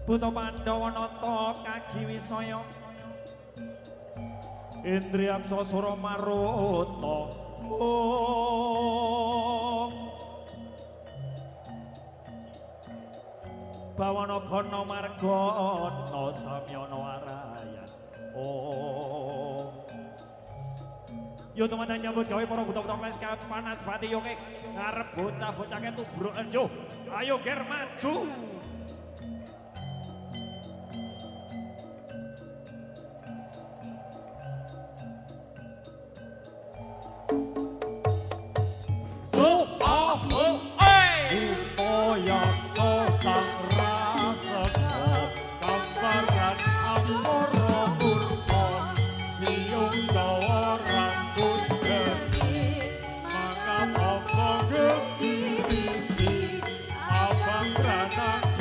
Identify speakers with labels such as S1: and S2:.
S1: Buta Pandhawa nata kagi wisaya Indriyaksa Sura Maruta Bawana Gana Margana Samyana Waraya Yo teman-teman nyambut gawe para buta-buta mes panas bati yo kek ngarep bocah-bocah ketubroken yo ayo ger maju
S2: Abang beranak